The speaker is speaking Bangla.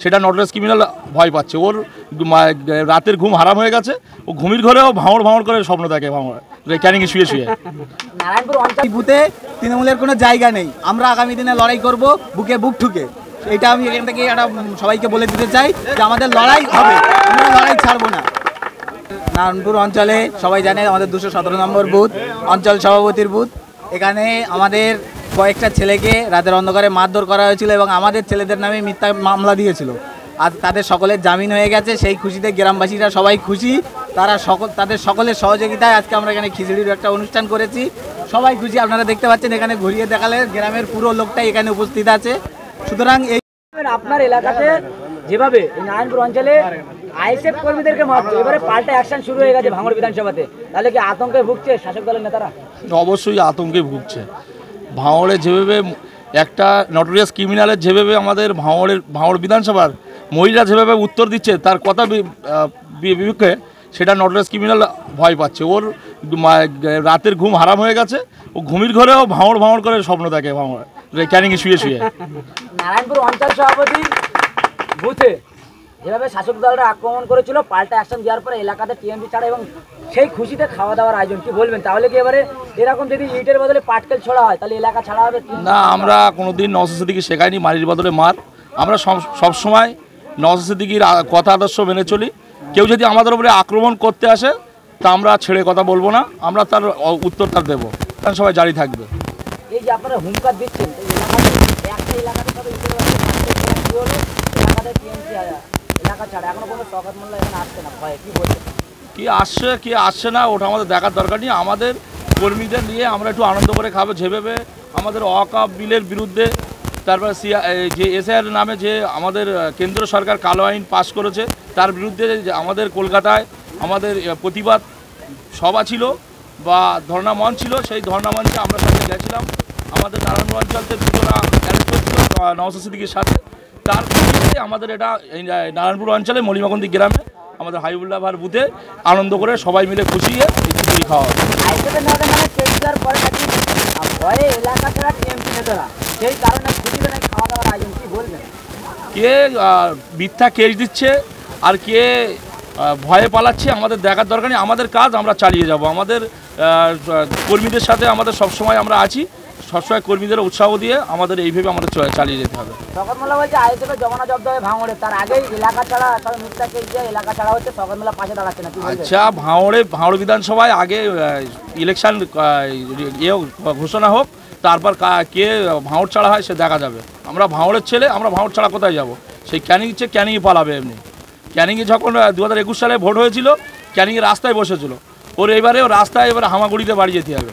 সেটা নটলেস ক্রিমিনাল ভয় পাচ্ছে। ওর রাতের ঘুম হারাম হয়ে গেছে। ও ঘুমির ঘরেও ভাঙড় ভাঙড় করে স্বপ্ন দেখে, ক্যানিংয়ে শুয়ে শুয়ে। নারায়ণপুর অঞ্চল বুথে তৃণমূলের কোনো জায়গা নেই। আমরা আগামী দিনে লড়াই করব বুকে বুক ঠুকে। এটা আমি এখান থেকে একটা সবাইকে বলে দিতে চাই যে আমাদের লড়াই হবে, আমরা লড়াই ছাড়বো না। নারায়ণপুর অঞ্চলে সবাই জানে আমাদের 217 নম্বর বুথ, অঞ্চল সভাপতির বুথ। এখানে আমাদের কয়েকটা ছেলেকে রাতের অন্ধকারে মারধর করা হয়েছিল এবং আমাদের ছেলেদের নামে মিথ্যা মামলা দিয়েছিল। আর তাদের সকলের জামিন হয়ে গেছে। সেই খুশিতে গ্রামবাসীরা সবাই খুশি। তাদের সকলের সহযোগিতায় আজকে আমরা এখানে খিচুড়ির একটা অনুষ্ঠান করেছি। সবাই খুশি, আপনারা দেখতে পাচ্ছেন। এখানে ঘুরিয়ে দেখালে গ্রামের পুরো লোকটাই এখানে উপস্থিত আছে। সুতরাং এই আপনার এলাকাতে যেভাবে নারায়ণপুর অঞ্চলে আইএসএফ কর্মীদেরকে মারছে, এবারে পাল্টা অ্যাকশন শুরু হয়ে গেছে ভাঙড় বিধানসভাতে, তাহলে কি আতঙ্কে ভুগছে শাসক দলের নেতারা? অবশ্যই আতঙ্কে ভুগছে। ভাঙড়ে যেভাবে একটা নটোরিয়াস ক্রিমিনালের যেভাবে আমাদের ভাঙড় বিধানসভার মহিলা যেভাবে উত্তর দিচ্ছে তার কথা বিপক্ষে, সেটা নটোরিয়াস ক্রিমিনাল ভয় পাচ্ছে। ওর রাতের ঘুম হারাম হয়ে গেছে। ও ঘুমির ঘরেও ভাঙড় ভাঙড় করে স্বপ্ন দেখে, ক্যানিংয়ে শুয়ে শুয়ে। নারায়ণপুর অঞ্চল সভাপতি বুথে যেভাবে শাসক দলরা আক্রমণ করেছিল, পাল্টা অ্যাকশন দেওয়ার পরে এলাকাতে টিএমসি ছাড়া এবং সেই খুশিতে খাওয়া দাওয়ার আয়োজন, কি বলবেন? তাহলে কি এবারে এরকম যদি ইটের বদলে পাটকেল ছোড়া হয় তাহলে এলাকা ছাড়া হবে? না, আমরা কোনোদিন নওশাদ সিদ্দিকী শেখাইনি মারির বদলে মার। আমরা সবসময় নওশাদ সিদ্দিকীর কথা আদর্শ মেনে চলি। কেউ যদি আমাদের উপরে আক্রমণ করতে আসে তা আমরা ছেড়ে কথা বলবো না, আমরা তার উত্তর তার দেবো, তার সবাই জারি থাকবে। এই যে আপনারা হুঙ্কার দিচ্ছেন, একটা এলাকাতে তবে এলাকাতে টিএমসি এলাকা ছাড়া এখনো কোনো শওকত মোল্লা এখানে আসছে না, ভয়ে কি বলছেন? কি আসছে না ওটা আমাদের দেখার দরকার নেই। আমাদের কর্মীদের নিয়ে আমরা একটু আনন্দ করে খাবো। যেভাবে আমাদের ওয়াকফ বিলের বিরুদ্ধে, তারপর যে এসআইআর নামে যে আমাদের কেন্দ্র সরকার কালো আইন পাশ করেছে তার বিরুদ্ধে আমাদের কলকাতায় আমাদের প্রতিবাদ সভা ছিল বা ধর্ণা মঞ্চ ছিল। সেই ধর্ণা মঞ্চে আমরা সাথে গেছিলাম। আমাদের নারায়ণপুর অঞ্চলতে দুজনা অ্যারেস্ট হয়েছিল নওশাদ সিদ্দিকীর সাথে। তার বিরুদ্ধে আমাদের এটা নারায়ণপুর অঞ্চলে মলিমাকন্দি গ্রামে আমাদের হাবিবুল্লাহ ভার বুথে আনন্দ করে সবাই মিলে খুশিয়ে খিচুড়ি খাওয়া হয়। কে মিথ্যা কেস দিচ্ছে আর কে ভয়ে পালাচ্ছে আমাদের দেখার দরকার নেই। আমাদের কাজ আমরা চালিয়ে যাব। আমাদের কর্মীদের সাথে আমাদের সবসময় আমরা আছি। সবসময় কর্মীদের উৎসাহ দিয়ে আমাদের এইভাবে আমাদের চালিয়ে যেতে হবে। শওকত মোল্লা বলছে আইএসএফের জমানা জব্দ হয়ে ভাঙড়ে, তার আগেই এলাকা ছাড়া মিথ্যা কেস দিয়ে এলাকা ছাড়া হচ্ছে, শওকত মোল্লা পাশে দাঁড়াচ্ছে না। আচ্ছা, ভাঙড় বিধানসভায় আগে ইলেকশন ঘোষণা হোক, তারপর কে ভাঙড় ছাড়া হয় সে দেখা যাবে। আমরা ভাঙড়ের ছেলে, আমরা ভাঙড় ছাড়া কোথায় যাব? সেই ক্যানিংয়ে পালাবে। এমনি ক্যানিংয়ে যখন 2021 সালে ভোট হয়েছিল, ক্যানিংয়ে রাস্তায় বসেছিল। ওর এবারে রাস্তায় এবারে হামাগুড়িতে বাড়ি যেতে হবে।